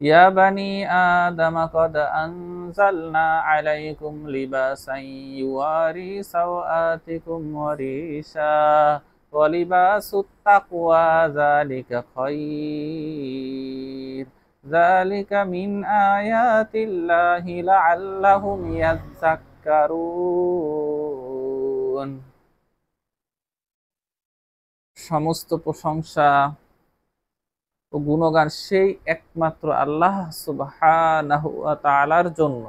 ইয়া বানি আদম কদ আনজালনা আলাইকুম লিবাসান ইউয়ারি সাওআতিকুম ওয়া রিশা ওয়া লিবাসুত তাকওয়া যালিকা খায়র যালিকা মিন আয়াতিল্লাহি লাআল্লাহুম ইয়াযাক্কারুন। সমস্ত প্রশংসা ও গুণগান সেই একমাত্র আল্লাহ সুবহানাহু ওয়া তাআলার জন্য,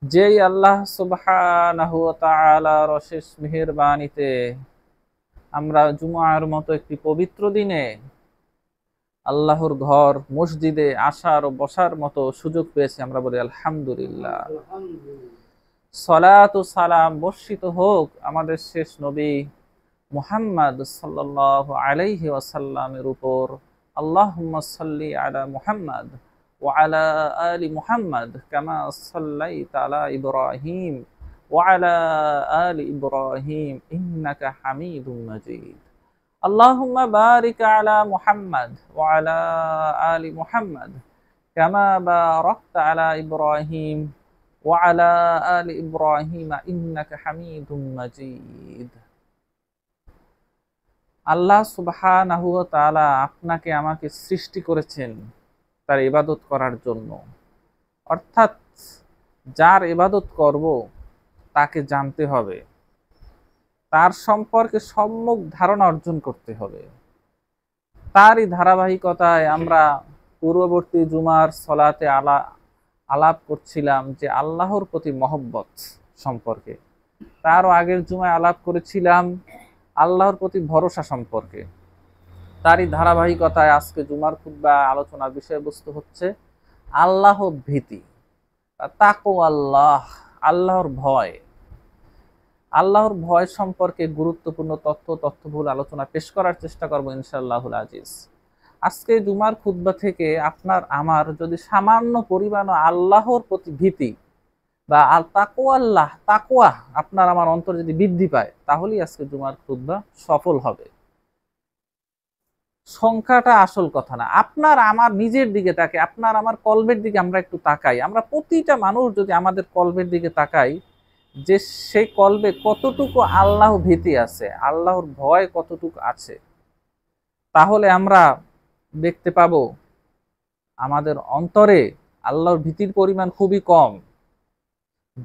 যেই আল্লাহ সুবহানাহু ওয়া তাআলার অশেষ মেহেরবানিতে আমরা জুমার মতো একটি পবিত্র দিনে আল্লাহর ঘর মসজিদে আসার ও বসার মতো সুযোগ পেয়েছি। আমরা বলি আলহামদুলিল্লাহ। সালাত ও সালাম বর্ষিত হোক আমাদের শেষ নবী মুহাম্মদ সাল্লাল্লাহু আলাইহি ওয়াসাল্লামের উপর। আল্লাহুম্মা সাল্লি আলা মুহাম্মদ ওয়া আলা আলি মুহাম্মদ কামা সাল্লাইতা আলা ইব্রাহিম ওয়া আলা আলি ইব্রাহিম ইন্নাকা হামিদুম মাজিদ। আল্লাহুম্মা বারিক আলা মুহাম্মদ ওয়া আলা আলি মুহাম্মদ কামা বারাকতা আলা ইব্রাহিম ওয়া আলা আলি ইব্রাহিম ইন্নাকা হামিদুম মাজিদ। আল্লাহ সুবহানাহু ওয়া তাআলা আপনাকে আমাকে সৃষ্টি করেছেন তার ইবাদত করার জন্য, অর্থাৎ যার ইবাদত করব তাকে জানতে হবে, তার সম্পর্কে সম্যক ধারণা অর্জন করতে হবে। তারই ধারাবাহিকতায় আমরা পূর্ববর্তী জুমার সলাতে আলাপ করছিলাম যে আল্লাহর প্রতি মহব্বত সম্পর্কে, তারও আগের জুমায় আলাপ করেছিলাম আল্লাহর প্রতি ভরসা সম্পর্কে। তারই ধারাবাহিকতায় আজকে জুমার খুতবা আলোচনার বিষয়বস্তু হচ্ছে আল্লাহ ভীতি, তাকওয়া আল্লাহ, আল্লাহর ভয়। আল্লাহর ভয় সম্পর্কে গুরুত্বপূর্ণ তথ্যবহুল আলোচনা পেশ করার চেষ্টা করব ইনশাআল্লাহুল আজিজ। আজকে জুমার খুতবা থেকে আপনার আমার যদি সামান্য পরিমাণও আল্লাহর প্রতি ভীতি বা তাকওয়া আপনার আমার অন্তর যদি বৃদ্ধি পায়, তাহলেই আজকে জুমার খুতবা সফল হবে। সংখ্যাটা আসল কথা না, আপনার আমার নিজের দিকে তাকে, আপনার আমার কলবের দিকে আমরা একটু তাকাই। আমরা প্রতিটা মানুষ যদি আমাদের কলবের দিকে তাকাই যে সেই কলবে কতটুকু আল্লাহ ভীতি আছে, আল্লাহর ভয় কতটুকু আছে, তাহলে আমরা দেখতে পাবো আমাদের অন্তরে আল্লাহর ভীতির পরিমাণ খুবই কম।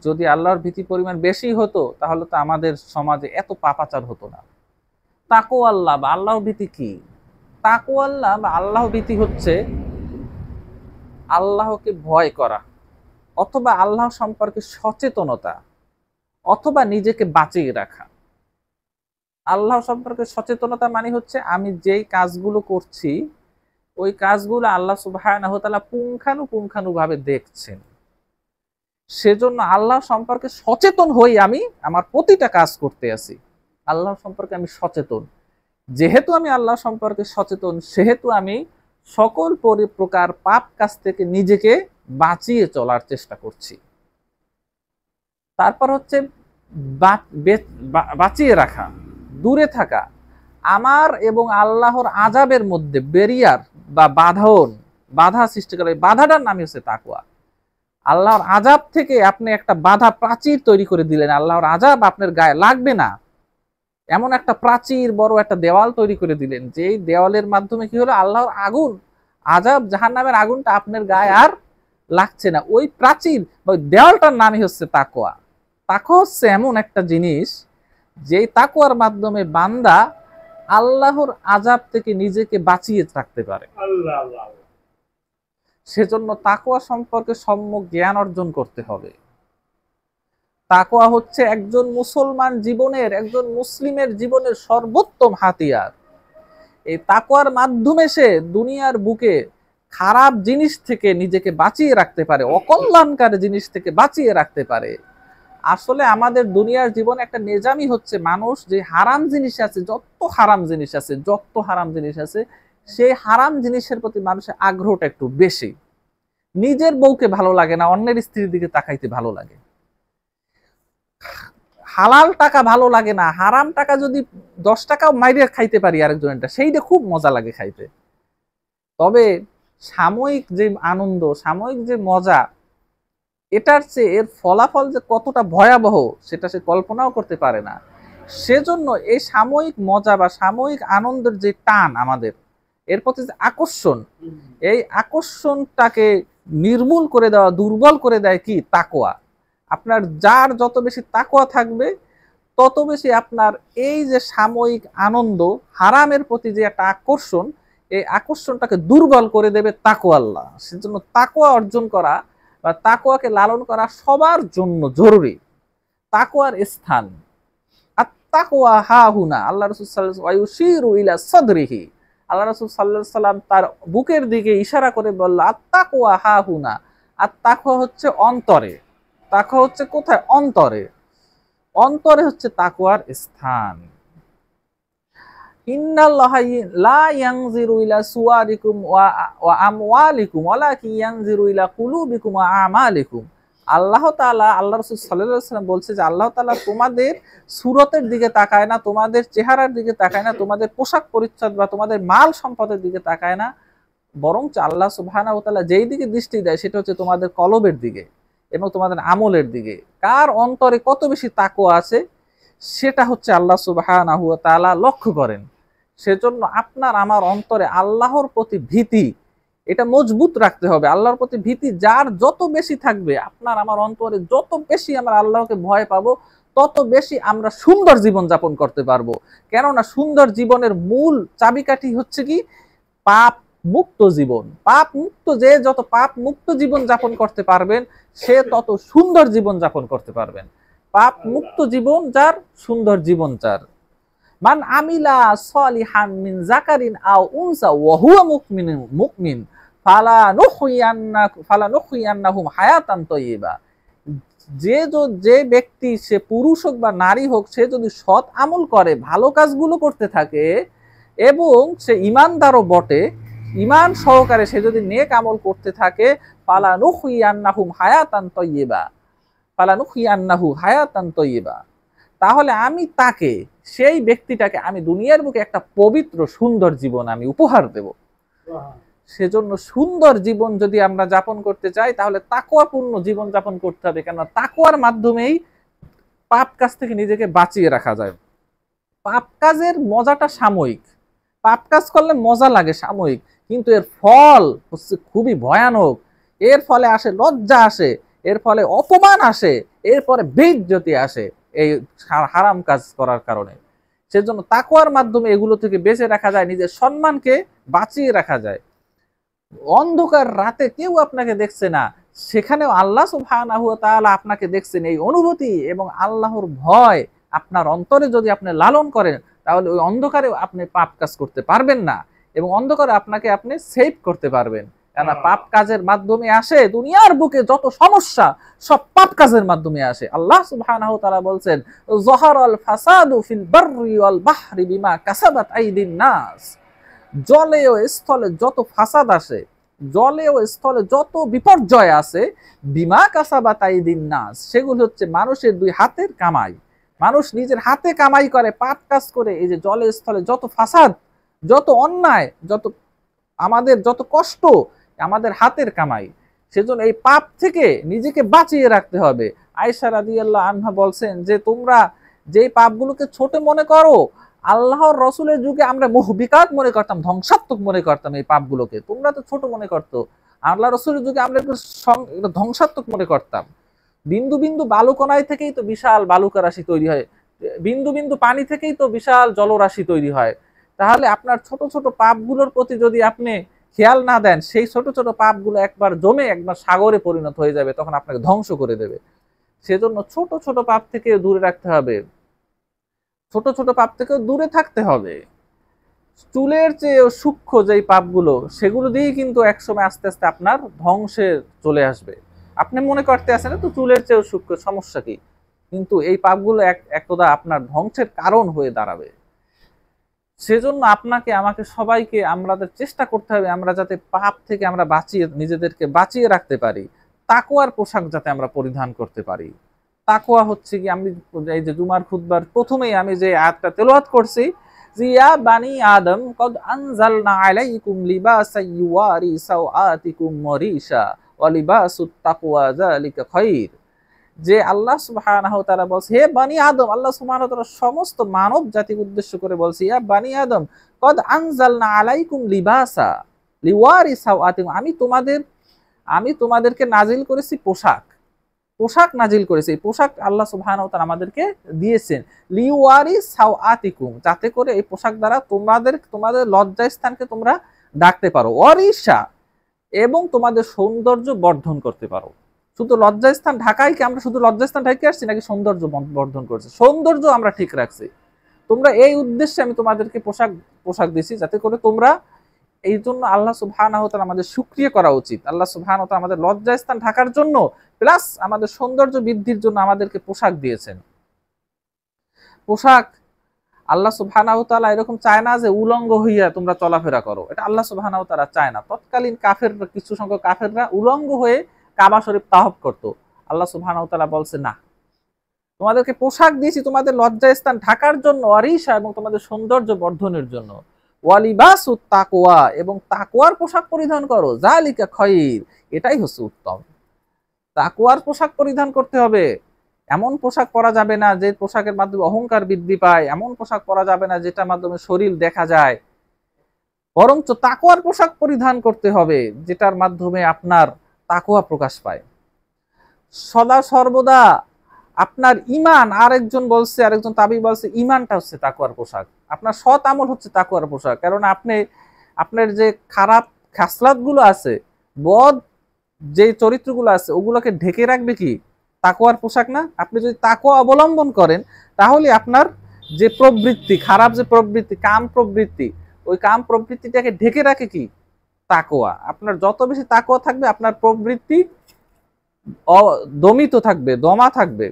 যদি আল্লাহর ভীতির পরিমাণ বেশি হতো তাহলে তো আমাদের সমাজে এত পাপাচার হতো না। তাকওয়া আল্লাহ বা আল্লাহর ভীতি কি? তাকওয়া আল্লাহ বা আল্লাহ ভীতি হচ্ছে আল্লাহকে ভয় করা, অথবা আল্লাহ সম্পর্কে সচেতনতা, অথবা নিজেকে বাঁচিয়ে রাখা। আল্লাহ সম্পর্কে সচেতনতা মানে হচ্ছে আমি যেই কাজগুলো করছি ওই কাজগুলো আল্লাহ সুবহানাহু ওয়া তাআলা পুঙ্খানুপুঙ্খানুভাবে দেখছেন, সেজন্য আল্লাহ সম্পর্কে সচেতন হই আমি আমার প্রতিটা কাজ করতে আছি। আল্লাহ সম্পর্কে আমি সচেতন, যেহেতু আমি আল্লাহ সম্পর্কে সচেতন সেহেতু আমি সকল প্রকার পাপ কাজ থেকে নিজেকে বাঁচিয়ে চলার চেষ্টা করছি। তারপর হচ্ছে বাঁচিয়ে রাখা, দূরে থাকা, আমার এবং আল্লাহর আযাবের মধ্যে ব্যারিয়ার বা বাধা সৃষ্টি করে, বাধাটার নামই হচ্ছে তাকওয়া। আল্লাহর আযাব থেকে আপনি একটা বাধা প্রাচীর তৈরি করে দিলেন, আল্লাহর আযাব আপনার গায়ে লাগবে না এমন একটা প্রাচীর, বড় একটা দেওয়াল তৈরি করে দিলেন, যেই দেওয়ালের মাধ্যমে কি হলো আল্লাহর আগুন, আযাব জাহান্নামের আগুনটা আপনার গায়ে আর লাগছে না। ওই প্রাচীর ওই দেওয়ালটার নামই হচ্ছে তাকওয়া। তাকওয়া হচ্ছে এমন একটা জিনিস যেই তাকওয়ার মাধ্যমে বান্দা আল্লাহর আযাব থেকে নিজেকে বাঁচিয়ে রাখতে পারে। সেজন্য তাকওয়া সম্পর্কে সম্যক জ্ঞান অর্জন করতে হবে। তাকওয়া হচ্ছে একজন মুসলমান জীবনের, একজন মুসলিমের জীবনের সর্বোত্তম হাতিয়ার। এই তাকওয়ার মাধ্যমে সে দুনিয়ার বুকে খারাপ জিনিস থেকে নিজেকে বাঁচিয়ে রাখতে পারে, অকল্যাণকারী জিনিস থেকে বাঁচিয়ে রাখতে পারে। আসলে আমাদের দুনিয়ার জীবনে একটা নিজামই হচ্ছে মানুষ যে হারাম জিনিস আছে, যত হারাম জিনিস আছে সেই হারাম জিনিসের প্রতি মানুষের আগ্রহটা একটু বেশি। নিজের বউকে ভালো লাগে না, অন্যের স্ত্রীর দিকে তাকাইতে ভালো লাগে। হালাল টাকা ভালো লাগে না, হারাম টাকা যদি 10 টাকাও মাইরে খাইতে পারি আরেকজনেরটা, সেইটা খুব মজা লাগে খাইতে। তবে সাময়িক যে আনন্দ, সাময়িক যে মজা, এটার চেয়ে এর ফলাফল যে কতটা ভয়াবহ সেটা সে কল্পনাও করতে পারে না। সেজন্য এই সাময়িক মজা বা সাময়িক আনন্দের যে টান আমাদের, এর প্রতি যে আকর্ষণ, এই আকর্ষণটাকে নির্মূল করে দেওয়া, দুর্বল করে দেয় কি? তাকওয়া। আপনার যার যত বেশি তাকওয়া থাকবে, তত বেশি আপনার এই যে সাময়িক আনন্দ, হারামের প্রতি যে একটা আকর্ষণ, এই আকর্ষণটাকে দুর্বল করে দেবে তাকওয়া আল্লাহ। সেজন্য তাকওয়া অর্জন করা বা তাকওয়াকে লালন করা সবার জন্য জরুরি। তাকওয়ার স্থান আত-তাকওয়া হাহুনা, আল্লাহ রাসূল সাল্লাল্লাহু আলাইহি ওয়া ইউশিরু ইলা সাদরিহি, আল্লাহ রাসূল সাল্লাল্লাহু আলাইহি সাল্লাম তার বুকের দিকে ইশারা করে বলল, আত-তাকওয়া হাহুনা। আত-তাকওয়া হচ্ছে অন্তরে। তাকওয়া হচ্ছে কোথায়? অন্তরে। অন্তরে হচ্ছে তাকওয়ার স্থান। ইন্নাল্লাহা লা ইয়ানজিরু ইলা সুওয়ারিকুম ওয়া আমওয়ালিকুম ওয়ালাকিন ইয়ানজিরু ইলা কুলুবিকুম ওয়া আমালিকুম। আল্লাহ তাআলা, আল্লাহ রাসূল সাল্লাল্লাহু আলাইহি ওয়াসাল্লাম বলছে যে আল্লাহ তাআলা তোমাদের সুরতের দিকে তাকায় না, তোমাদের চেহারার দিকে তাকায় না, তোমাদের পোশাক পরিচ্ছদ বা তোমাদের মাল সম্পদের দিকে তাকায় না, বরং আল্লাহ সুবহানাহু ওয়া তাআলা যেই দিকে দৃষ্টি দেয় সেটা হচ্ছে তোমাদের কলবের দিকে এবং তোমাদের আমলের দিকে। কার অন্তরে কত বেশি তাকওয়া আছে সেটা হচ্ছে আল্লাহ সুবহানাহু ওয়া তাআলা লক্ষ্য করেন। সেজন্য আপনার আমার অন্তরে আল্লাহর প্রতি ভীতি, এটা মজবুত রাখতে হবে। আল্লাহর প্রতি ভীতি যার যত বেশি থাকবে, আপনার আমার অন্তরে যত বেশি আমরা আল্লাহকে ভয় পাবো, তত বেশি আমরা সুন্দর জীবন যাপন করতে পারবো। কেননা সুন্দর জীবনের মূল চাবিকাঠি হচ্ছে কি? পাপ মুক্ত জীবন। পাপ মুক্ত, যে যত পাপ মুক্ত জীবন যাপন করতে পারবেন, সে তত সুন্দর জীবন যাপন করতে পারবেন। পাপ মুক্ত জীবন যার, সুন্দর জীবন যার। মান আমিলা সলিহান মিন যাকারিন আও উনসা ওয়া হুয়া মুমিন ফালানুহইয়ান্নাহুম হায়াতান তাইয়্যিবা। যে ব্যক্তি, সে পুরুষ হোক বা নারী হোক, সে যদি সৎ আমল করে, ভালো কাজগুলো করতে থাকে এবং সে ঈমানদারও বটে, ঈমান সহকারে সে যদি নেক আমল করতে থাকে, ফালানুহইয়ান্নাহুম হায়াতান তাইয়্যিবা, ফালানুহইয়ান্নাহু হায়াতান তাইয়্যিবা, তাহলে আমি তাকে, সেই ব্যক্তিটাকে আমি দুনিয়ার বুকে একটা পবিত্র সুন্দর জীবন আমি উপহার দেব। সেজন্য সুন্দর জীবন যদি আমরা যাপন করতে চাই, তাহলে তাকওয়াপূর্ণ জীবন যাপন করতে হবে। কেননা তাকওয়ার মাধ্যমেই পাপ কাজ থেকে নিজেকে বাঁচিয়ে রাখা যায়। পাপ কাজের মজাটা সাময়িক, পাপ কাজ করলে মজা লাগে সাময়িক, কিন্তু এর ফল হচ্ছে খুবই ভয়ানক। এর ফলে আসে লজ্জা আসে, এর ফলে অপমান আসে, এরপরে বেইজ্জতি আসে এই হারাম কাজ করার কারণে। সেজন্য তাকওয়ার মাধ্যমে এগুলো থেকে বেঁচে রাখা যায়, নিজের সম্মানকে বাঁচিয়ে রাখা যায়। অন্ধকার রাতে কেউ আপনাকে দেখছে না, সেখানেও আল্লাহ সুবহানাহু ওয়া তাআলা আপনাকে দেখছেন। এই অনুভূতি এবং আল্লাহর ভয় আপনার অন্তরে যদি আপনি লালন করেন, তাহলে ওই অন্ধকারেও আপনি পাপ কাজ করতে পারবেন না এবং অন্ধকারে আপনাকে আপনি সেভ করতে পারবেন। কেননা পাপ কাজের মাধ্যমে আসে দুনিয়ার বুকে যত সমস্যা, সব পাপ কাজের মাধ্যমে আসে। আল্লাহ সুবহানাহু ওয়া তাআলা বলছেন, যহারাল ফাসাদু ফিল বাররি ওয়াল বাহরি বিমা কাসাবাত আইদিন নাস। জলে ও স্থলে যত ফাসাদ আসে, জলে ও স্থলে যত বিপর্যয় আছে, বিমা কাসাবাত আইদিন নাস, সেগুলো হচ্ছে মানুষের দুই হাতের কামাই। মানুষ নিজের হাতে কামাই করে, পাপ কাজ করে। এই যে জলে স্থলে যত ফাসাদ, যত অন্যায়, যত আমাদের যত কষ্ট, আমাদের হাতের কামাই। সেজন্য এই পাপ থেকে নিজেকে বাঁচিয়ে রাখতে হবে। আয়েশা রাদিয়াল্লাহু আনহা বলছেন যে তোমরা যেই পাপগুলোকে ছোট মনে করো, আল্লাহর রসুলের যুগে আমরা মুহবিকাত মনে করতাম, ধ্বংসাত্মক মনে করতাম এই পাপগুলোকে, তোমরা তো ছোট মনে করতো। আল্লাহ রসুলের যুগে আমরা একটু ধ্বংসাত্মক মনে করতাম। বিন্দু বিন্দু বালুকণায় থেকেই তো বিশাল বালুকা রাশি তৈরি হয়, বিন্দু বিন্দু পানি থেকেই তো বিশাল জলরাশি তৈরি হয়। তাহলে আপনার ছোট ছোট পাপগুলোর প্রতি যদি আপনি খেয়াল না দেন, সেই ছোট ছোট পাপগুলো একবার জমে একবার সাগরে পরিণত হয়ে যাবে, তখন আপনাকে ধ্বংস করে দেবে। সেজন্য ছোট ছোট পাপ থেকে দূরে রাখতে হবে, ছোট ছোট পাপ থেকেও দূরে থাকতে হবে। চুলের চেয়ে সূক্ষ্ম যেই পাপগুলো, সেগুলো দিয়ে কিন্তু একসময় আস্তে আস্তে আপনার ধ্বংসে চলে আসবে। আপনি মনে করতে আসেন তো চুলের চেয়ে সূক্ষ্ম, সমস্যা কি? কিন্তু এই পাপগুলো একদা আপনার ধ্বংসের কারণ হয়ে দাঁড়াবে। সেজন্য আপনাকে, আমাকে, সবাইকে আমাদের চেষ্টা করতে হবে আমরা যাতে পাপ থেকে আমরা নিজেদেরকে বাঁচিয়ে রাখতে পারি। তাকওয়ার পোশাক যাতে আমরা পরিধান করতে পারি। তাকওয়া হচ্ছে কি, আমি এই যে জুমার খুতবার প্রথমেই আমি যে আয়াতটা তেলাওয়াত করছি, যে ইয়া বানি আদম কদ আনজালনা আলাইকুম লিবাসান ইউয়ারি সাওআতিকুম ওয়া রিশা ওয়া লিবাসুত তাকওয়া যালিকা খায়র। যে আল্লাহ সুবহানাহু ওয়া তাআলা বলছে, হে বানি আদম, আল্লাহ সুবহানাহু ওয়া তাআলা সমস্ত মানব জাতিকে উদ্দেশ্য করে বলছে, ইয়া বানি আদম কদ আনজালনা আলাইকুম লিবাসা লিওয়ারি সাওআতিকুম, আমি তোমাদেরকে নাজিল করেছি পোশাক নাজিল করেছে। এই পোশাক আল্লাহ সুবহানাহু ওয়া তাআলা আমাদেরকে দিয়েছেন লিওয়ারি সাওআতিকুম, যাতে করে এই পোশাক দ্বারা তোমাদের লজ্জা স্থানকে তোমরা ঢাকতে পারো, ওয়ারিশা, এবং তোমাদের সৌন্দর্য বর্ধন করতে পারো। শুধু লজ্জাস্থান ঢাকাই কি আমরা শুধু লজ্জাস্থান ঢাকে আসছি, নাকি সৌন্দর্য বর্ধন করছি? সৌন্দর্য আমরা ঠিক রাখছি। তোমরা এই উদ্দেশ্যে আমি তোমাদেরকে পোশাক দিছি, যাতে করে তোমরা, এই জন্য আল্লাহ সুবহানাহু ওয়া তাআলা আমাদের শুকরিয়া করা উচিত। আল্লাহ সুবহানাহু ওয়া তাআলা আমাদের লজ্জাস্থান ঢাকার জন্য প্লাস আমাদের সৌন্দর্য বৃদ্ধির জন্য আমাদেরকে পোশাক দিয়েছেন। পোশাক আল্লাহ সুবহানাহু ওয়া তাআলা এরকম চায় না যে উলঙ্গ হইয়া তোমরা চলাফেরা করো, এটা আল্লাহ সুবহানাহু ওয়া তাআলা চায় না। তৎকালীন কিছু সংখ্যক কাফেররা উলঙ্গ হয়ে কাবা শরীফ তাওয়াফ করতো। আল্লাহ সুবহানাহু ওয়া তাআলা বলছে, না, তোমাদেরকে পোশাক দিয়েছি তোমাদের লজ্জাস্থান ঢাকার জন্য, ওয়ারিশা, এবং তোমাদের সৌন্দর্য বর্ধনের জন্য, ওয়ালিবাসুত তাকওয়া, এবং তাকওয়ার পোশাক পরিধান করো, যালিকা খায়র, এটাই হচ্ছে উত্তম। তাকওয়ার পোশাক পরিধান করতে হবে। এমন পোশাক পরা যাবে না যে পোশাকের মাধ্যমে অহংকার বৃদ্ধি পায়, এমন পোশাক পরা যাবে না যেটার মাধ্যমে শরীর দেখা যায়, বরঞ্চ তাকওয়ার পোশাক পরিধান করতে হবে যেটার মাধ্যমে আপনার তাকওয়া প্রকাশ পায়। সদা সর্বদা আপনার ঈমান, আরেকজন তাবী বলছে ঈমানটা হচ্ছে তাকওয়ার পোশাক, আপনার সৎ আমল হচ্ছে তাকওয়ার পোশাক। কারণ আপনার যে খারাপ খাসলাতগুলো আছে, বদ যে চরিত্রগুলো আছে, ওগুলোকে ঢেকে রাখবে কি তাকওয়ার পোশাক না? আপনি যদি তাকওয়া অবলম্বন করেন, তাহলে আপনার যে প্রবৃত্তি, খারাপ যে প্রবৃত্তি, কাম প্রবৃত্তি, ওই কাম প্রবৃত্তিটাকে ঢেকে রাখে কি তাকওয়া। আপনার যত বেশি তাকওয়া থাকবে, আপনার প্রবৃত্তি দমা থাকবে,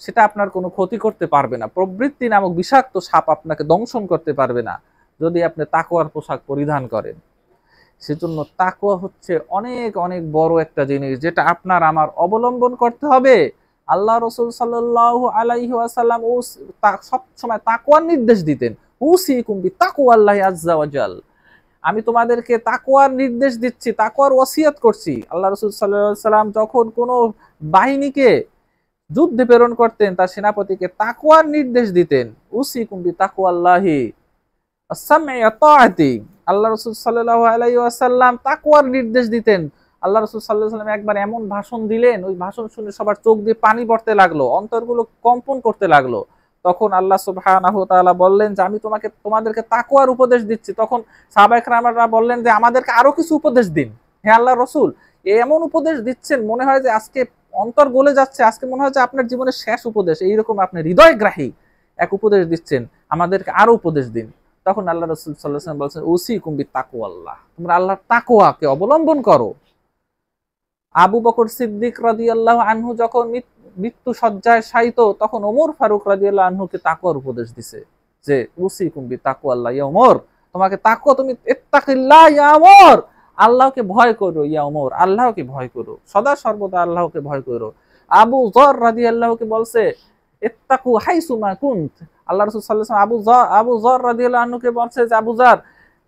সেটা আপনার কোনো ক্ষতি করতে পারবে না। প্রবৃত্তি নামক বিষাক্ত সাপ আপনাকে দংশন করতে পারবে না যদি আপনি তাকওয়ার পোশাক পরিধান করেন। সেজন্য তাকওয়া হচ্ছে অনেক অনেক বড় একটা জিনিস, যেটা আপনার আমার অবলম্বন করতে হবে। আল্লাহ রাসূল সাল্লাল্লাহু আলাইহি ওয়াসাল্লাম সব সময় তাকওয়ার নির্দেশ দিতেন, উসিকুম বিতাকওয়াল্লাহি আযজা ওয়া জাল, আমি তোমাদেরকে তাকওয়ার নির্দেশ দিচ্ছি, তাকওয়ার ওসিয়ত করছি। আল্লাহ রাসূল সাল্লাল্লাহু আলাইহি ওয়াসাল্লাম যখন কোনো বাহিনীকে যুদ্ধে প্রেরণ করতেন, তার সেনাপতিকে তাকওয়ার নির্দেশ দিতেন, উসিকুম বিতাকওয়াল্লাহি আস-সাম'i ওয়া তাআতি। আল্লাহ রাসূল সাল্লাল্লাহু আলাইহি ওয়াসাল্লাম তাকওয়ার নির্দেশ দিতেন। আল্লাহ রাসূল সাল্লাল্লাহু আলাইহি ওয়াসাল্লাম একবার এমন ভাষণ দিলেন, ওই ভাষণ শুনে সবার চোখ দিয়ে পানি পড়তে লাগলো, অন্তরগুলো কম্পন করতে লাগলো। তখন আল্লাহ সুবহানাহু ওয়া তাআলা বললেন যে আমি তোমাদেরকে তাকওয়ার উপদেশ দিচ্ছি। তখন সাহাবায়ে কেরামরা বললেন যে আমাদেরকে আরো কিছু উপদেশ দিন, হে আল্লাহর রাসূল, এমন উপদেশ দিচ্ছেন মনে হয় যে আজকে অন্তর গলে যাচ্ছে, আজকে মনে হয় যে আপনার জীবনের শেষ উপদেশ, এইরকম আপনি হৃদয়গ্রাহী এক উপদেশ দিচ্ছেন, আমাদেরকে আরো উপদেশ দিন। তখন আল্লাহ রাসূল সাল্লাল্লাহু আলাইহি ওয়াসাল্লাম বলছেন, উসিকুম বিতাকওয়াল্লাহ, তোমরা আল্লাহর তাকওয়াকে অবলম্বন করো। আবু বকর সিদ্দিক রাদিয়াল্লাহু আনহু যখন মৃত্যু শয্যায় শায়িত, তখন ওমর ফারুক রাদিয়াল্লাহু আনহুকে তাকওয়ার উপদেশ দিছে যে উসিকুম বিতাকওয়াল্লাহ, ইয়া ওমর, তোমাকে তাকওয়া, তুমি ইত্তাকিল্লাহ ইয়া ওমর, আল্লাহকে ভয় করো, ইয়া ওমর, আল্লাহকে ভয় করো, সদা সর্বদা আল্লাহকে ভয় করো। আবু যর রাদিয়াল্লাহুকে বলছে ইত্তাকু হাইসুমা কুনত, আল্লাহ রাসূল সাল্লাল্লাহু আলাইহি ওয়াসাল্লাম আবু যর রাদিয়াল্লাহু আনহুকে বলছে যে আবু যর,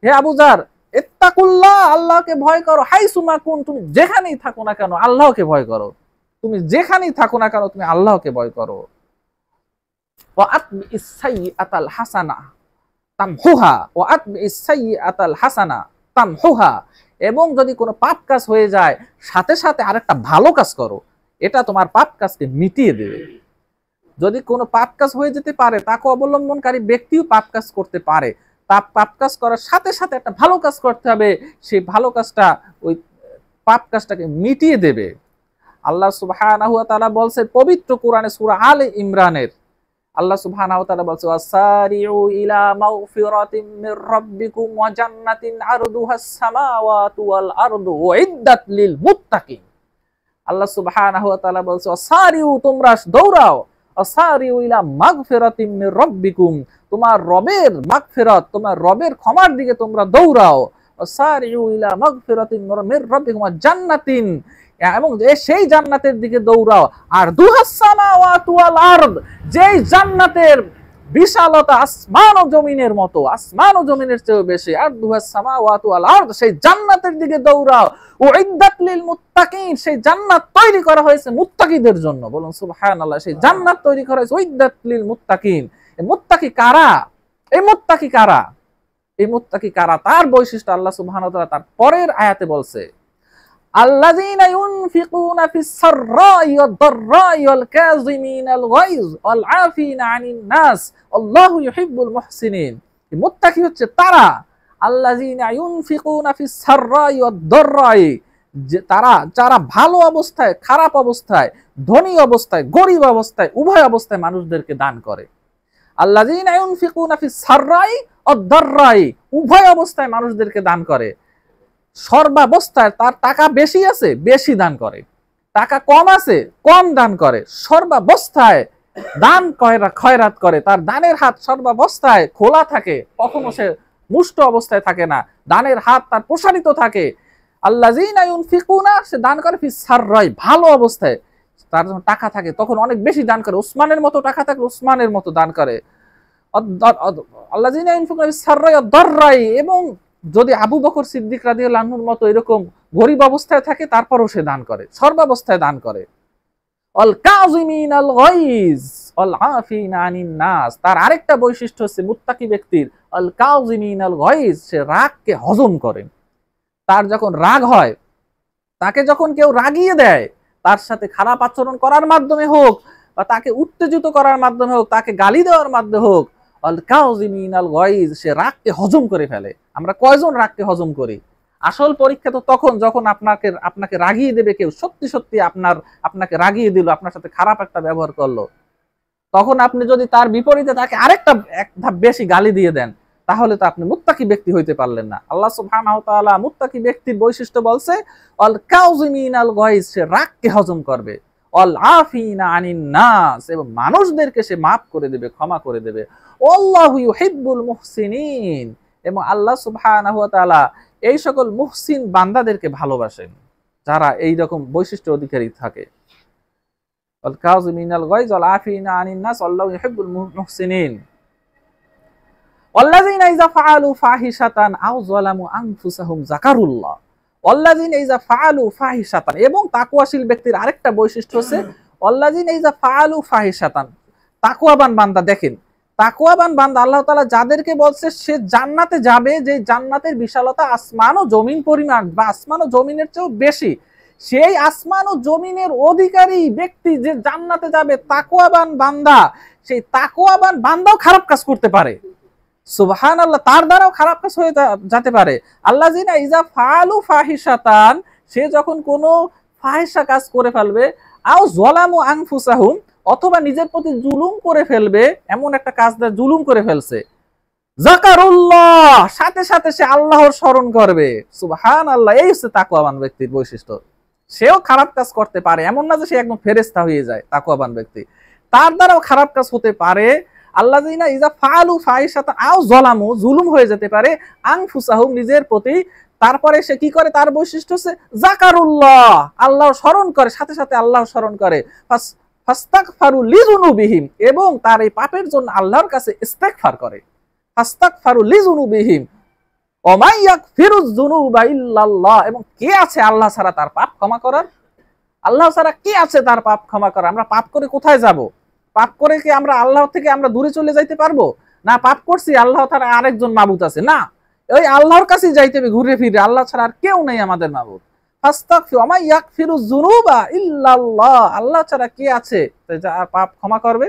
হে আবু যর, ইত্তাকুল্লাহ, আল্লাহকে ভয় করো, হাইসুমা কুন, তুমি যেখানেই থাকো না কেন আল্লাহকে ভয় করো, তুমি যেখানেই থাকো না কেন তুমি আল্লাহকে ভয় করো। ওয়া আতবিস সাইয়্যাতাল হাসানা তামহুহা, ওয়া আতবিস সাইয়্যাতাল হাসানা তামহুহা, এবং যদি কোনো পাপ কাজ হয়ে যায়, সাথে সাথে আরেকটা ভালো কাজ করো, এটা তোমার পাপ কাজকে মিটিয়ে দেবে। যদি কোনো পাপ কাজ হয়ে যেতে পারে, তাকে অবলম্বনকারী ব্যক্তিও পাপ কাজ করতে পারে, পাপ কাজ করার সাথে সাথে একটা ভালো কাজ করতে হবে, সেই ভালো কাজটা ওই পাপ কাজটাকে মিটিয়ে দেবে। আল্লাহ সুবহানাহু ওয়া তাআলা বলছেন পবিত্র কোরআনে সূরা আলে ইমরানের, আল্লাহ সুবহানাহু ওয়া তাআলা বলছে ওয়াসারিউ ইলা মাগফিরাতিম মির রাব্বিকুম ওয়া জান্নাতিন আরদুহাস সামাওয়াতু ওয়াল আরদু উইদ্দাত লিল মুত্তাকিন। আল্লাহ সুবহানাহু ওয়া তাআলা বলছে ওয়াসারিউ, তোমরা দৌড়াও, ওয়াসারিউ ইলা মাগফিরাতিম মির রাব্বিকুম, তোমার রবের মাগফিরাত, তোমার রবের ক্ষমার দিকে তোমরা দৌড়াও, ওয়াসারিউ ইলা মাগফিরাতিম মির রাব্বিকুম ওয়া জান্নাতিন, এবং সেই জান্নাতের দিকে দৌড়াও। আর দুহাস সামাওয়াতু ওয়াল আরদ, যেই জান্নাতের বিশালতা আসমান ও জমিনের মতো, আসমান ও জমিনের চেয়ে বেশি। আরদুহাস সামাওয়াতু ওয়াল আরদ, সেই জান্নাতের দিকে দৌড়াও। উইদ্দাত লিল মুত্তাকিন, সেই জান্নাত তৈরি করা হয়েছে মুত্তাকিদের জন্য। বলুন সুবহানাল্লাহ। সেই জান্নাত তৈরি করা হয়েছে উইদ্দাত লিল মুত্তাকিন। এই মুত্তাকি কারা? এই মুত্তাকি কারা? এই মুত্তাকি কারা? তার বৈশিষ্ট্য আল্লাহ সুবহানাহু ওয়া তাআলা তার পরের আয়াতে বলছে, আল্লাযীনা ইউনফিকুনা ফিস সাররাই ওয়াদ দাররাই ওয়াল কাযিমিনাল গায়জ ওয়াল আফিনা আনিন নাস আল্লাহু ইউহিব্বুল মুহসিনিন। এই মুত্তাকি হচ্ছে তারা, আল্লাযীনা ইউনফিকুনা ফিস সাররাই ওয়াদ দাররাই, যে তারা যারা ভালো অবস্থায়, খারাপ অবস্থায়, ধনী অবস্থায়, গরীব অবস্থায়, উভয় অবস্থায় মানুষদেরকে দান করে। আল্লাযীনা ইউনফিকুনা ফিস সাররাই ওয়াদ দাররাই, উভয় অবস্থায় মানুষদেরকে দান করে। সর্বাবস্থায় তার টাকা বেশি আছে, বেশি দান করে, টাকা কম আছে, কম দান করে। সর্বাবস্থায় দান খয়রাত করে। তার দানের হাত সর্বাবস্থায় খোলা থাকে, কখনো সে মুষ্ট অবস্থায় থাকে না, দানের হাত তার প্রসারিত থাকে। আল্লাযীনা ইউনফিকুনা, সে দান করে ফিস সাররাই, ভালো অবস্থায় তার যখন টাকা থাকে তখন অনেক বেশি দান করে। উসমানের মতো টাকা থাকলে উসমানের মতো দান করে। আল্লাযীনা ইউনফিকুনা ফিস সাররাই ওয়াদ দাররাই, এবং যদি আবু বকর সিদ্দিক রাদিয়াল্লাহু আনহুর মতো এরকম গরীব অবস্থায় থাকে তারপরও সে দান করে, সর্বাবস্থায় দান করে। আল কাযিমিনাল গায়জ ওয়াল আফিনা আনিন নাস, তার আরেকটা বৈশিষ্ট্য হচ্ছে মুত্তাকি ব্যক্তির আল কাযিমিনাল গায়জ, সে রাগকে হজম করে। তার যখন রাগ হয়, তাকে যখন কেউ রাগিয়ে দেয়, তার সাথে খারাপ আচরণ করার মাধ্যমে হোক বা তাকে উত্তেজিত করার মাধ্যমে হোক, তাকে গালি দেওয়ার মাধ্যমে হোক, আল কাযিমিনাল গায়জ, সে রাগকে হজম করে ফেলে। আমরা কয়জন রাগকে হজম করি? আসল পরীক্ষা তো তখন যখন আপনাকে রাগিয়ে দেবে কেউ, সত্যি সত্যি আপনাকে রাগিয়ে দিল, আপনার সাথে খারাপ একটা ব্যবহার করলো, তখন আপনি যদি তার বিপরীতে তাকে এক ধাপ বেশি গালি দিয়ে দেন, তাহলে তো আপনি মুত্তাকি ব্যক্তি হইতে পারলেন না। আল্লাহ সুবহানাহু ওয়া তাআলা মুত্তাকি ব্যক্তির বৈশিষ্ট্য বলছে আল কাযিমিনাল গায়জ, সে রাগকে হজম করবে। আল আফিনা আনিন নাস, এবং মানুষদেরকে সে মাফ করে দেবে, ক্ষমা করে দেবে। আল্লাহু ইউহিব্বুল মুহসিনিন, এবং আল্লাহ সুবহানাহু ওয়া তাআলা এই সকল মুহসিন বান্দাদেরকে ভালোবাসেন যারা এই রকম বৈশিষ্ট্য অধিকারী থাকে। আল কাযিমিনাল গায়জ ওয়াল আফিনা আনিন নাস আল্লাহু ইউহিব্বুল মুহসিনিন। ওয়াল্লাযীনা ইযা ফাআলু ফাহিশাতান আও যালামু আনফুসাহুম যাকারুল্লাহ। ওয়াল্লাযীনা ইযা ফাআলু ফাহিশাতান, এবং তাকওয়াশীল ব্যক্তির আরেকটা বৈশিষ্ট্য হচ্ছে ওয়াল্লাযীনা ইযা ফাআলু ফাহিশাতান, তাকওয়াবান বান্দা। দেখেন, তাকওয়াবান বান্দা আল্লাহ তাআলা যাদেরকে বলছে সে জান্নাতে যাবে, যে জান্নাতের বিশালতা আসমান ও জমিন পরিমাণ, বা আসমান ও জমিনের চেয়েও বেশি, সেই আসমান ও জমিনের অধিকারী ব্যক্তি যে জান্নাতে যাবে, তাকওয়াবান বান্দা, সেই তাকওয়াবান বান্দাও খারাপ কাজ করতে পারে। সুবহানাল্লাহ, তার দ্বারাও খারাপ কাজ হয়ে যেতে পারে। আল্লাযীনা ইযা ফাআলু ফাহিশাতান, সে যখন কোনো ফাহিশা কাজ করে ফেলবে, আও যালামু আনফুসাহুম, অথবা নিজের প্রতি জুলুম করে ফেলবে, এমন একটা কাজ দিয়ে জুলুম করে ফেলছে, যাকারুল্লাহ, সাথে সাথে সে আল্লাহর স্মরণ করবে। সুবহানাল্লাহ, এই হচ্ছে তাকওয়াবান ব্যক্তির বৈশিষ্ট্য। সেও খারাপ কাজ করতে পারে, এমন না যে সে একদম ফেরেশতা হয়ে যায়। তাকওয়াবান ব্যক্তি, তার দ্বারাও খারাপ কাজ হতে পারে। আল্লাযীনা ইযা ফাআলু ফাহিশাতান আও যালামু, জুলুম হয়ে যেতে পারে, আনফুসাহুম, নিজের প্রতি। তারপরে সে কি করে? তার বৈশিষ্ট্য হচ্ছে যাকারুল্লাহ, আল্লাহর স্মরণ করে, সাথে সাথে আল্লাহর স্মরণ করে। ফাস্তাগফারু লিযুনুবিহিম, এবং তার এই পাপের জন্য আল্লাহর কাছে ইস্তেগফার করে। ফাস্তাগফারু লিযুনুবিহিম ওয়া মান ইয়াগফিরুয যুনুবা ইল্লাল্লাহ, এবং কে আছে আল্লাহ ছাড়া তার পাপ ক্ষমা করার? আল্লাহ ছাড়া কে আছে তার পাপ ক্ষমা করার? আমরা পাপ করে কোথায় যাব? পাপ করে কি আমরা আল্লাহ থেকে আমরা দূরে চলে যাইতে পারবো? না, পাপ করছি, আল্লাহ ছাড়া আরেকজন মাবুদ আছে, না, ওই আল্লাহর কাছেই যাইতে হবে ঘুরে ফিরে, আল্লাহ ছাড়া আর কেউ নেই আমাদের মাবুদ। ফাস্তাগফিরু ওয়া মান ইয়াগফিরুয যুনুবা ইল্লাল্লাহ, আল্লাহ ছাড়া কে আছে যার পাপ ক্ষমা করবে?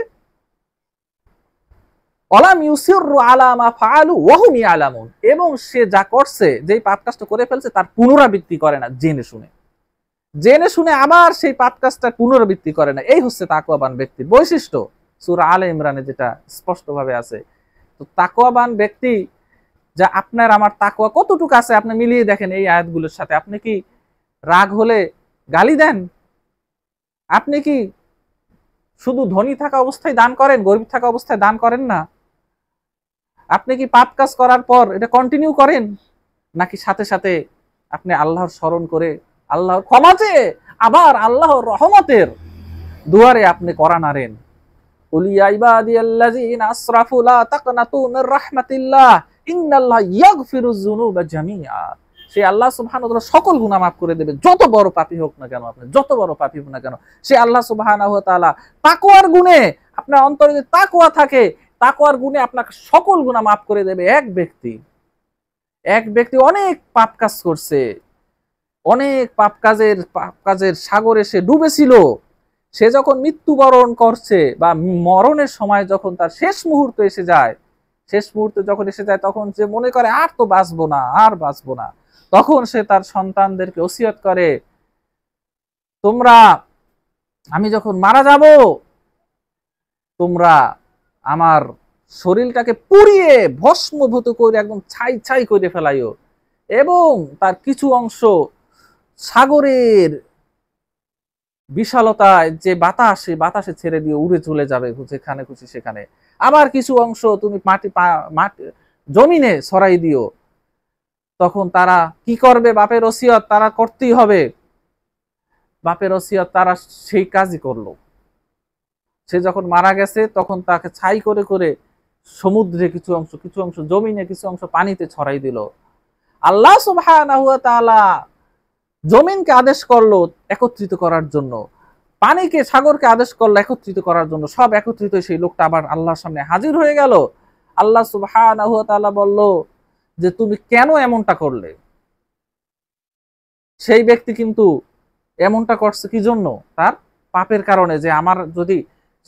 ওয়ালাম ইউসিররু আলা মা ফাআলু ওয়া হুম ইয়ালামুন, এবং সে যা করছে, যেই পাপ কাজটা করে ফেলছে, তার পুনরাবৃত্তি করে না, জেনে শুনে। জেনে শুনে আবার সেই পাপ কাজটা পুনরাবৃত্তি করে না। এই হচ্ছে তাকওয়াবান ব্যক্তির বৈশিষ্ট্য। সূরা আলে ইমরানে যেটা স্পষ্টভাবে আছে। তো তাকওয়াবান ব্যক্তি, যা আপনার আমার তাকওয়া কতটুকু আছে আপনি মিলিয়ে দেখেন এই আয়াতগুলোর সাথে। আপনি কি রাগ হলে গালি দেন? আপনি কি শুধু ধনী থাকা অবস্থায় দান করেন, গরিব থাকা অবস্থায় দান করেন না? আপনি কি পাপ কাজ করার পর এটা কন্টিনিউ করেন, নাকি সাথে সাথে আপনি আল্লাহর স্মরণ করে, আল্লাহর ক্ষমা চেয়ে, আবার আল্লাহর রহমতের দুয়ারে আপনি করা নাড়েন? কুল ইয়া ইবাদিয়াল্লাযিনা আসরাফু লা তাকনাতু মির রাহমাতিল্লাহ ইন্নাল্লাহা ইয়াগফিরুয যুনুবা জামিআ। সে আল্লাহ সুবহানাহু ওয়া তাআলা সকল গুনাহ মাফ করে দেবে, যত বড় পাপী হোক না কেন, আপনি যত বড় পাপী হোক না কেন। সে আল্লাহ সুবহানাহু ওয়া তাআলা তাকওয়ার গুণে, আপনার অন্তরে যদি তাকওয়া থাকে, তাকওয়ার গুণে আপনাকে সকল গুনাহ মাফ করে দেবে। এক ব্যক্তি অনেক পাপ কাজ করছে, অনেক পাপ কাজের সাগরে সে ডুবেছিল। সে যখন মৃত্যুবরণ করছে বা মরণের সময় যখন তার শেষ মুহূর্তে এসে যায়, তখন সে মনে করে আর তো বাঁচবো না, আর বাঁচবো না। তখন সে তার সন্তানদেরকে ওসিয়ত করে, আমি যখন মারা যাব, তোমরা আমার শরীরটাকে পুড়িয়ে ভস্মভূত করে একদম ছাই ছাই করে ফেলাইও, এবং তার কিছু অংশ সাগরের বিশালতায় যে বাতাসে ছেড়ে দিয়ে উড়ে চলে যাবে যেখানে খুশি সেখানে। আবার কিছু অংশ তুমি মাটি জমিনে ছড়াই দিও। তখন তারা কি করবে? বাপের ওসিয়ত তারা করতেই হবে। বাপের ওসিয়ত তারা সেই কাজই করলো। সে যখন মারা গেছে তখন তাকে ছাই করে করে সমুদ্রে কিছু অংশ জমিনে, কিছু অংশ পানিতে ছড়াই দিল। আল্লাহ সুবহানাহু ওয়া তাআলা জমিনকে আদেশ করলো একত্রিত করার জন্য, পানিকে, সাগরকে আদেশ করলো একত্রিত করার জন্য। সব একত্রিত সেই লোকটা আবার আল্লাহর সামনে হাজির হয়ে গেল। আল্লাহ সুবহানাহু ওয়া তাআলা বলল যে তুমি কেন এমনটা করলে? সেই ব্যক্তি কিন্তু এমনটা করছে কি জন্য? তার পাপের কারণে। যে আমার যদি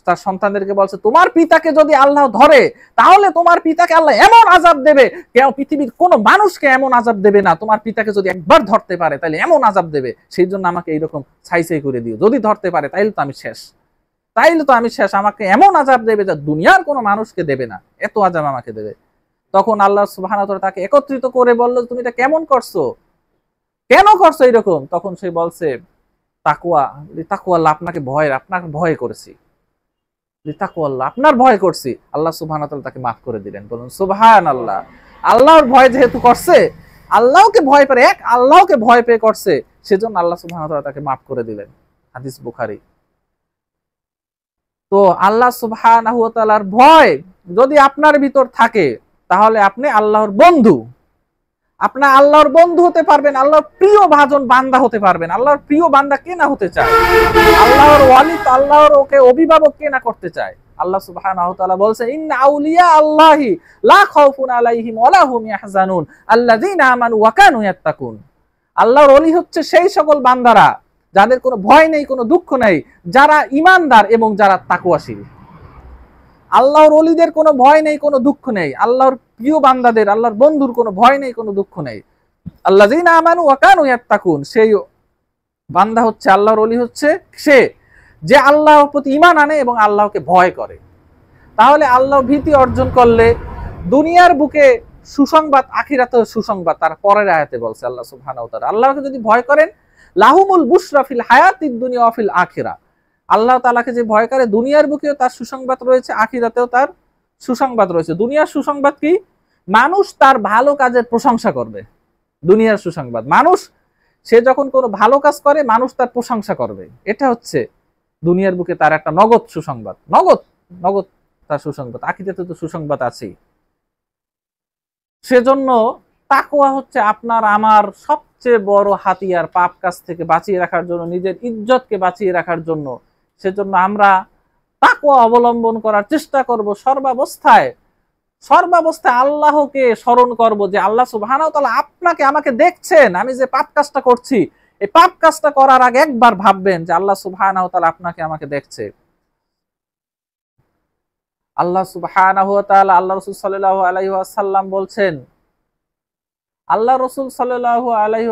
তার সন্তানদেরকে বলছে তোমার পিতাকে যদি আল্লাহ ধরে তাহলে তোমার পিতাকে আল্লাহ এমন আযাব দেবে, কেউ পৃথিবীর কোন মানুষকে এমন আযাব দেবে না। তোমার পিতাকে যদি একবার ধরতে পারে তাহলে এমন আযাব দেবে, সেই জন্য আমাকে এইরকম ছাই ছাই করে দিও। যদি ধরতে পারে তাইলে তো আমি শেষ, আমাকে এমন আযাব দেবে যা দুনিয়ার কোনো মানুষকে দেবে না, এত আযাব আমাকে দেবে। তখন আল্লাহ সুবহানাহু ওয়া তাআলা তাকে একত্রিত করে বলল তুমি এটা কেমন করছো, কেন করছো এরকম? তখন সে বলছে তাকওয়া আল্লাহ, আপনাকে ভয় করেছি, আপনার ভয় করছি। আল্লাহ সুবহানাহু ওয়া তাআলা তাকে মাফ করে দিলেন। বলুন সুবহানাল্লাহ। আল্লাহর ভয় যেহেতু করছে, আল্লাহকে ভয় পেয়ে করছে, সেজন্য আল্লাহ সুবহানাহু ওয়া তাআলা তাকে মাফ করে দিলেন। হাদিস বুখারী। তো আল্লাহ সুবহানাহু ওয়া তাআলার ভয় যদি আপনার ভিতর থাকে তাহলে আপনি আল্লাহর বন্ধু, আপনার আল্লাহর বন্ধু হতে পারবেন, আল্লাহর প্রিয় ভাজন বান্দা হতে পারবেন। আল্লাহর প্রিয় বান্দা কে না হতে চায়? আল্লাহর ওয়ালি, আল্লাহর ওকে অভিভাবক কে না করতে চায়? আল্লাহ সুবহানাহু ওয়া তাআলা বলছেন ইন্না আউলিয়া আল্লাহি লা খাউফুন আলাইহিম ওয়া লা হুম ইয়াহজানুন আল্লাযীনা আমানু ওয়া কানু ইয়াত্তাকুন। আল্লাহর ওলি হচ্ছে সেই সকল বান্দারা যাদের কোনো ভয় নেই, কোনো দুঃখ নেই, যারা ঈমানদার এবং যারা তাকওয়াশীল। আল্লাহর ওলিদের কোনো ভয় নেই, কোনো দুঃখ নেই। আল্লাহর প্রিয় বান্দাদের, আল্লাহর বন্ধুর কোনো ভয় নেই, কোনো দুঃখ নেই। আল্লাযীনা আমানু ওয়া কানু ইয়াত্তাকুন, সেই বান্দা হচ্ছে, আল্লাহর ওলি হচ্ছে সে যে আল্লাহর প্রতি ঈমান আনে এবং আল্লাহকে ভয় করে। তাহলে আল্লাহ ভীতি অর্জন করলে দুনিয়ার বুকে সুসংবাদ, আখিরাতেও সুসংবাদ। তার পরের আয়াতে বলছে আল্লাহ সুবহানাহু ওয়া তাআলা, আল্লাহকে যদি ভয় করেন লাহুমুল বুশরা ফিল হায়াতিদ দুনিয়া ওয়া ফিল আখিরাহ। আল্লাহ তাআলাকে যে ভয় করে দুনিয়ার বুকেও তার সুসংবাদ রয়েছে, আখিরাতেও তার সুসংবাদ রয়েছে। দুনিয়ার সুসংবাদ কি? মানুষ তার ভালো কাজের প্রশংসা করবে। দুনিয়ার সুসংবাদ, মানুষ সে যখন কোনো ভালো কাজ করে মানুষ তার প্রশংসা করবে। এটা হচ্ছে দুনিয়ার বুকে তার একটা নগদ সুসংবাদ, নগদ তার সুসংবাদ। আখিরাতে তো সুসংবাদ আছেই। সেজন্য তাকওয়া হচ্ছে আপনার আমার সবচেয়ে বড় হাতিয়ার, পাপ কাজ থেকে বাঁচিয়ে রাখার জন্য, নিজের ইজ্জতকে বাঁচিয়ে রাখার জন্য। সেজন্য আমরা তাকওয়া অবলম্বন করার চেষ্টা করব। সর্বাবস্থায় আল্লাহকে স্মরণ করব যে আল্লাহ সুবহানাহু ওয়া তাআলা আপনাকে আমাকে দেখছেন। আমি যে পাপ কাজটা করছি, এই পাপ কাজটা করার আগে একবার ভাববেন যে আল্লাহ সুবহানাহু ওয়া তাআলা আপনাকে আমাকে দেখছে। আল্লাহ সুবহানাহু ওয়া তাআলা, আল্লাহ রাসূল সাল্লাল্লাহু আলাইহি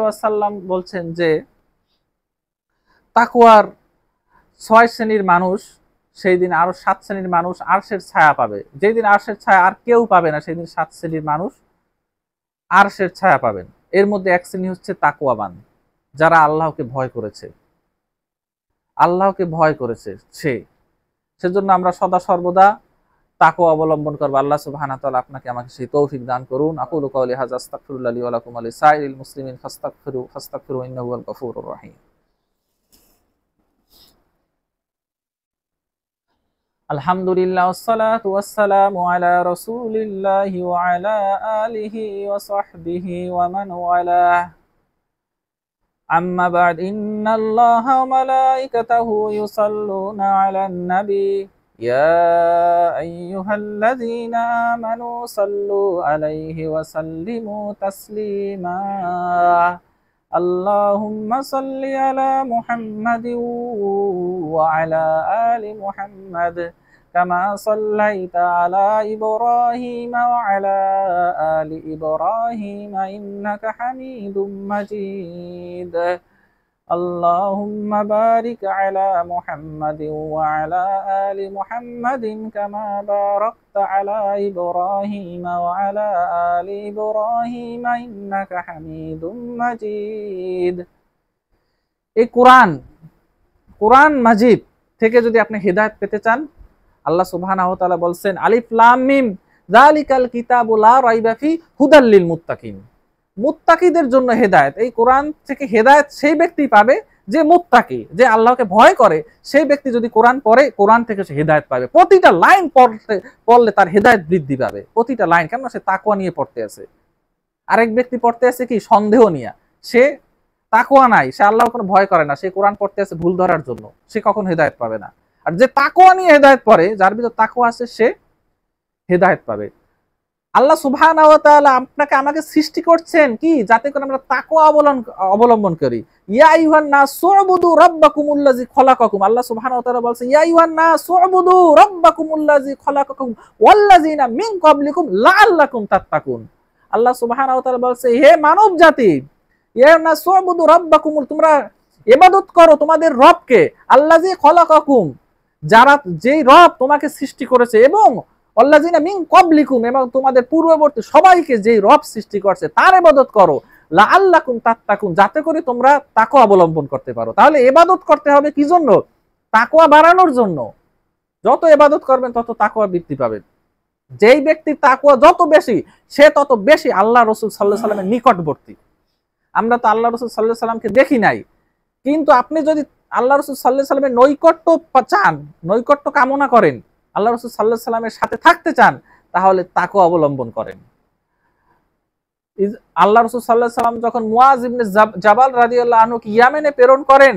ওয়াসাল্লাম বলছেন যে তাকওয়ার 6 শ্রেণীর মানুষ, সেই দিন আরো 7 শ্রেণীর মানুষ আরশের ছায়া পাবে। যেই দিন আরশের ছায়া আর কেউ পাবে না, সেই দিন 7 শ্রেণীর মানুষ আরশের ছায়া পাবেন। এর মধ্যে এক শ্রেণী হচ্ছে তাকওয়াবান, যারা আল্লাহকে ভয় করেছে সেজন্য আমরা সদা সর্বদা তাকওয়া অবলম্বন করব। আল্লাহ সুবহানাহু ওয়া তাআলা আপনাকে আমাকে সেই তৌফিক দান করুন। আকুলু কাওলি হাযা আস্তাগফিরুল্লাহ লি ওয়া লাকুম ওয়া লিসাইরিল মুসলিমিন ফাস্তাগফিরু ইন্নাহু হুয়াল গফুরুর রহিম। আলহামদুলিল্লাহ ওয়াসসালাতু ওয়াসসালামু আলা রাসূলিল্লাহি ওয়া আলা আলিহি ওয়া সাহবিহি ওয়া মান ওয়ালাহ। আম্মা বা'দ, ইন্নাল্লাহা ওয়া মালাইকাতাহু ইউসাল্লুনা আলান নবী ইয়া আইয়ুহাল্লাযীনা আমানু সাল্লু আলাইহি ওয়া সাল্লিমু তাসলিমা। আল্লাহুম্মা সাল্লি আলা মুহাম্মাদিন ওয়া আলা আলি মুহাম্মাদ কামা সাল্লাইতা আলা ইব্রাহিম ওয়া আলা আলি ইব্রাহিম ইন্নাকা হামিদুম মাজিদ। আল্লাহুম্মা বারিক আলা মুহাম্মাদিন ওয়া আলা আলি মুহাম্মাদিন কামা বারাকতা আলা ইব্রাহিম ওয়া আলা আলি ইব্রাহিম ইন্নাকা হামিদুম মাজিদ। এই কোরআন মাজিদ থেকে যদি আপনি হেদায়েত পেতে চান, আল্লাহ সুবহানাহু ওয়া তাআলা বলছেন আলিফ লাম মিম যালিকাল কিতাবু লা রাইবা ফি হুদাল লিল মুত্তাকিন। মুত্তাকিদের জন্য হেদায়েত। এই কোরআন থেকে হেদায়েত সেই ব্যক্তি পাবে যে মুত্তাকি, যে আল্লাহকে ভয় করে। সেই ব্যক্তি যদি কোরআন পড়ে, কোরআন থেকে সে হেদায়েত পাবে। প্রতিটা লাইন পড়লে তার হেদায়েত বৃদ্ধি পাবে, প্রতিটা লাইন। কেননা সে তাকওয়া নিয়ে পড়তে আছে। আরেক ব্যক্তি পড়তে আছে কি সন্দেহ নিয়ে, সে তাকওয়া নাই, সে আল্লাহর কোনো ভয় করে না, সে কোরআন পড়তে আছে ভুল ধরার জন্য, সে কখন হেদায়েত পাবে না। আর যে তাকওয়া নিয়ে হেদায়েত পড়ে, যার ভিতর তাকওয়া আছে, সে হেদায়েত পাবে। আল্লাহ সুবহানাহু ওয়া তাআলা আপনাকে আমাকে সৃষ্টি করছেন কি, যাতে করে আমরা তাকওয়া অবলম্বন করি। ইয়া আইয়ুহান নাসু উবুদু রাব্বাকুমুল্লাযী খলাকাকুম। আল্লাহ সুবহানাহু ওয়া তাআলা বলেন ইয়া আইয়ুহান নাসু উবুদু রাব্বাকুমুল্লাযী খলাকাকুম ওয়াল্লাযীনা মিন ক্বাবলিকুম লাআল্লাকুম তাত্তাকুন। আল্লাহ সুবহানাহু ওয়া তাআলা বলেন হে মানব জাতি, ইয়া নাসু উবুদু রাব্বাকুম, তোমরা ইবাদত করো তোমাদের রবকে, আল্লাযী খলাকাকুম, যেই রব তোমাকে সৃষ্টি করেছে, এবং আল্লাযিনা মিন ক্বাবলিকুম, এবং তোমাদের পূর্ববর্তী সবাইকে যেই রব সৃষ্টি করছে তার ইবাদত করো, লাআল্লাকুম তাত্তাকুন, যাতে করে তোমরা তাকওয়া অবলম্বন করতে পারো। তাহলে ইবাদত করতে হবে কি জন্য? তাকওয়া বাড়ানোর জন্য। যত ইবাদত করবেন তত তাকওয়া বৃদ্ধি পাবে। যেই ব্যক্তির তাকওয়া যত বেশি, সে তত বেশি আল্লাহ রাসূল সাল্লাল্লাহু আলাইহি ওয়াসাল্লামের নিকটবর্তী। আমরা তো আল্লাহ রাসূল সাল্লাল্লাহু আলাইহি ওয়াসাল্লামকে দেখি নাই, কিন্তু আপনি যদি আল্লাহ রাসূল সাল্লাল্লাহু আলাইহি ওয়াসাল্লামের নৈকট্য চান, নৈকট্য কামনা করেন, আল্লাহ রাসূল সাল্লাল্লাহু আলাইহি ওয়াসাল্লামের সাথে থাকতে চান, তাহলে তাকওয়া অবলম্বন করেন। আল্লাহ রাসূল সাল্লাল্লাহু আলাইহি ওয়াসাল্লাম যখন মুআয ইবনে জাবাল রাদিয়াল্লাহু আনহুকে ইয়েমেনে প্রেরণ করেন,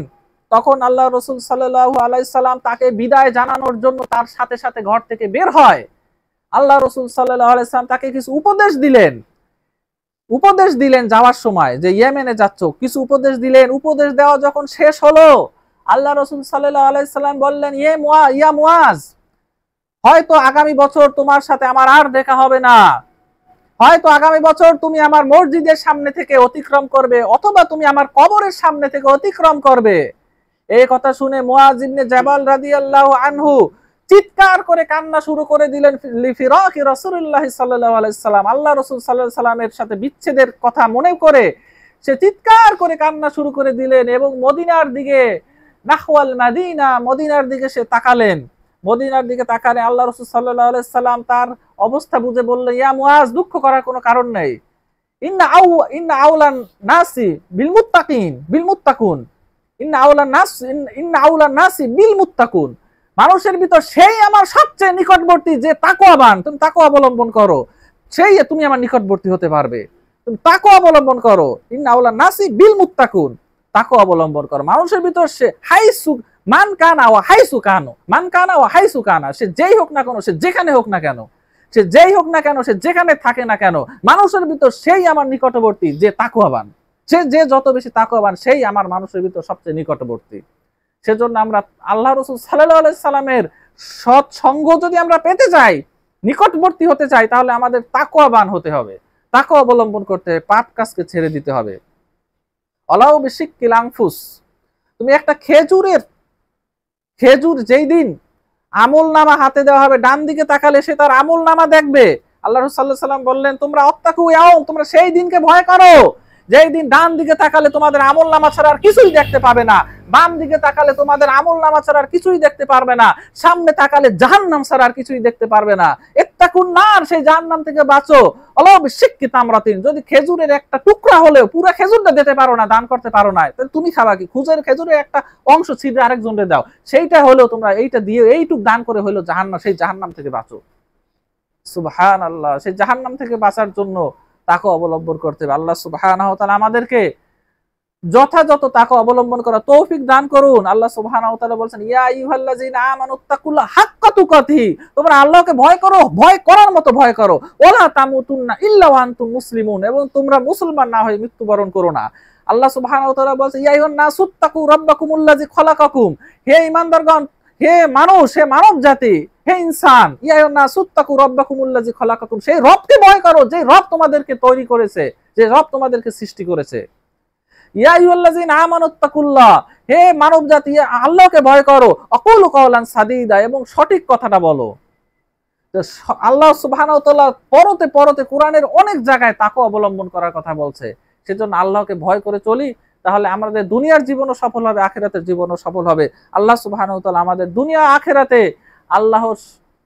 তখন আল্লাহ রাসূল সাল্লাল্লাহু আলাইহি ওয়াসাল্লাম তাকে বিদায় জানানোর জন্য তার সাথে সাথে ঘর থেকে বের হয়। আল্লাহ রাসূল সাল্লাল্লাহু আলাইহি ওয়াসাল্লাম তাকে কিছু উপদেশ দিলেন যাওয়ার সময়, যে ইয়েমেনে যাচ্ছ, কিছু উপদেশ দিলেন। উপদেশ দেওয়া যখন শেষ হলো, আল্লাহ রাসূল সাল্লাল্লাহু আলাইহি ওয়াসাল্লাম বললেন ইয়া মুআয, হয়তো আগামী বছর তোমার সাথে আমার আর দেখা হবে না, হয়তো আগামী বছর তুমি আমার মসজিদের সামনে থেকে অতিক্রম করবে, অথবা তুমি আমার কবরের সামনে থেকে অতিক্রম করবে। এই কথা শুনে মুআয ইবনে জাবাল রাদিয়াল্লাহু আনহু চিৎকার করে কান্না শুরু করে দিলেন। লিফিরাকি রাসূলুল্লাহ সাল্লাল্লাহু আলাইহি ওয়াসাল্লাম, আল্লাহ রাসূল সাল্লাল্লাহু আলাইহি ওয়াসাল্লামের সাথে বিচ্ছেদের কথা মনে করে সে চিৎকার করে কান্না শুরু করে দিলেন, এবং মদিনার দিকে, নাহওয়াল মাদিনা, মদিনার দিকে সে তাকালেন। মদিনার দিকে তাকালে আল্লাহ রাসূল সাল্লাল্লাহু আলাইহি ওয়াসাল্লাম তার অবস্থা বুঝে বললেন, ইয়া মুআয, দুঃখ করার কোনো কারণ নেই। ইন্না আউলান নাসি বিল মুত্তাকুন, ইন্না আউলান নাসি বিল মুত্তাকুন, মানুষের ভিতর সেই আমার সবচেয়ে নিকটবর্তী যে তাকওয়াবান। তুমি তাকওয়া অবলম্বন করো, সেই তুমি আমার নিকটবর্তী হতে পারবে। তুমি তাকওয়া অবলম্বন করো, ইন্না আউলান নাসি বিল মুত্তাকুন, তাকওয়া অবলম্বন করো। মানুষের ভিতর সে হাইসু মান কানা ওয়া হাইসু কানো, মান কানা ওয়া হাইসু কানা, সে যেই হোক না কেন, সে যেখানে হোক না কেন, সে যেই হোক না কেন, সে যেখানে থাকে না কেন, মানুষের ভিতর সেই আমার নিকটবর্তী যে তাকওয়াবান। যে যত বেশি তাকওয়াবান, সেই আমার মানুষের ভিতর সবচেয়ে নিকটবর্তী। সেজন্য আমরা আল্লাহ রাসূল সাল্লাল্লাহু আলাইহি সাল্লামের সৎসঙ্গ যদি আমরা পেতে চাই, নিকটবর্তী হতে চাই, তাহলে আমাদের তাকওয়াবান হতে হবে, তাকওয়া অবলম্বন করতে হবে, পাপ কাজকে ছেড়ে দিতে হবে। অলাউ বিশিক্কিল আনফুস, তুমি একটা খেজুর যেই দিন আমলনামা হাতে দেওয়া হবে, ডান দিকে তাকালে সে তার আমলনামা দেখবে। আল্লাহ রাসূল সাল্লাল্লাহু আলাইহি সাল্লাম বললেন, তোমরা অত্তাকু ইয়াউম, তোমরা সেই দিনকে ভয় করো, যেই দিন ডান দিকে তাকালে তোমাদের আমলনামা ছাড়া আর কিছুই দেখতে পাবে না, বাম দিকে তাকালে তোমাদের আমলনামা ছাড়া আর কিছুই দেখতে পারবে না, সামনে তাকালে জাহান্নাম ছাড়া আর কিছুই দেখতে পারবে না। ইত্তাকুন নার, সেই জাহান্নাম থেকে বাঁচো। অলাউ বিশিক্কি তামরাতিন, যদি খেজুরের একটা টুকরা হলেও, পুরো খেজুরটা দিতে পারো না, দান করতে পারো না, তাহলে তুমি খাবা কি? খেজুরের একটা অংশ ছিঁড়ে আরেকজনকে দাও, সেইটা হলেও তোমরা এইটা দিয়ে এইটুক দান করে হলো জাহান্নাম, সেই জাহান্নাম থেকে বাঁচো। সুবহানাল্লাহ। সেই জাহান্নাম থেকে বাঁচার জন্য তাকে অবলম্বন করতে হবে। আল্লাহ সুবহানাহু ওয়া তাআলা আমাদেরকে যথাযথ তাকে অবলম্বন করা তৌফিক দান করুন। আল্লাহ সুবহানাহু ওয়া তাআলা বলেন, ইয়া আইয়ুহাল্লাযীনা আমানুত্তাকুল্লাহ হাক্কা তুকাতিহি, তোমরা আল্লাহকে ভয় করো, ভয় করার মতো ভয় করো। ওয়ালা তামুতুন্না ইল্লা ওয়া আনতুম মুসলিমুন, এবং তোমরা মুসলমান না হয়ে মৃত্যুবরণ করো না। আল্লাহ সুবহানাহু ওয়া তাআলা বলেন, ইয়া আইয়ুহান নাসুত্তাকু রাব্বাকুমুল্লাযী খলাকাকুম, হে ঈমানদারগণ, হে মানুষ, হে মানব জাতি, হে ইনসান, ইয়া আইয়ুহান নাসুত্তাকু রাব্বাকুমুল্লাযী খলাকাকুম, সেই রবকে ভয় করো যে রব তোমাদেরকে তৈরি করেছে, যে রব তোমাদেরকে সৃষ্টি করেছে। ইয়া আইয়ুহাল্লাযীনা আমানুত্তাকুল্লাহ, হে মানব জাতি, আল্লাহকে ভয় করো। আকুলু কাওলান সাদীদা, এবং সঠিক কথাটা বলো। তো আল্লাহ সুবহানাহু ওয়া তাআলা পরতে পরতে কোরআনের অনেক জায়গায় তাকে অবলম্বন করার কথা বলছে। সেজন্য আল্লাহকে ভয় করে চলি, তাহলে আমাদের দুনিয়ার জীবনও সফল হবে, আখিরাতের জীবনও সফল হবে। আল্লাহ সুবহানাহু ওয়া তাআলা আমাদের দুনিয়া আখিরাতে আল্লাহর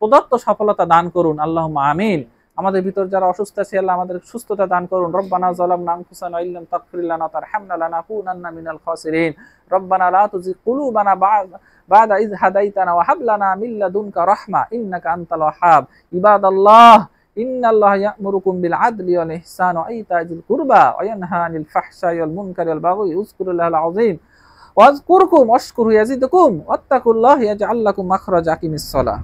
প্রদত্ত সফলতা দান করুন, আল্লাহুম্মা আমিন। আমাদের ভিতর যারা অসুস্থ আছে আল্লাহ আমাদের সুস্থতা দান করুন। রব্বানা যালামনা আনফুসানা ওয়া ইল্লাম তাগফির লানা ওয়া তারহামনা লানাকুনান্না মিনাল খাসিরিন। রব্বানা লা তুযিগ কুলুবানা বা'দা ইয হাদাইতানা ওয়া হাব লানা মিন লাদুনকা রাহমা ইন্নাকা আনতাল ওয়াহ্হাব। ইবাদাল্লাহ, ইন্নাল্লাহা ইয়া'মুরুকুম বিল আদলি ওয়াল ইহসানি ওয়া ইতা'জিল কুরবা ওয়া ইয়ানহা আনিল ফাহশাই ওয়াল মুনকারি ওয়াল বাগই ইযকুরুল্লাহাল আযীম ওয়াযকুরকুম ওয়াশকুরু ইয়াজিদকুম ওয়াত্তাকুল্লাহ ইয়াজআল লাকুম মাখরাজা। আকিমিস সালাহ।